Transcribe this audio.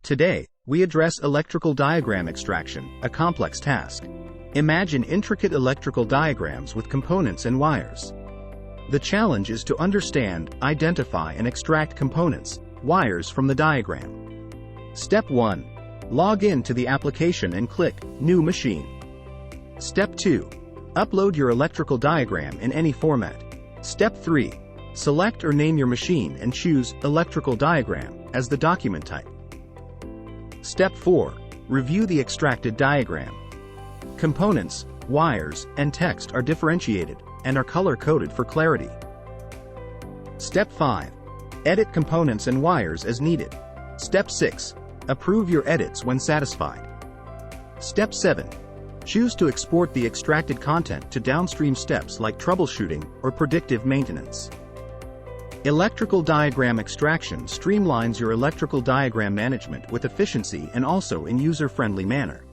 Today, we address electrical diagram extraction, a complex task. Imagine intricate electrical diagrams with components and wires. The challenge is to understand, identify and extract components, wires from the diagram. Step 1. Log in to the application and click New Machine. Step 2. Upload your electrical diagram in any format. Step 3. Select or name your machine and choose Electrical Diagram as the document type. Step 4. Review the extracted diagram. Components, wires, and text are differentiated and are color-coded for clarity. Step 5. Edit components and wires as needed. Step 6. Approve your edits when satisfied. Step 7. Choose to export the extracted content to downstream steps like troubleshooting or predictive maintenance. Electrical diagram extraction streamlines your electrical diagram management with efficiency and also in user-friendly manner.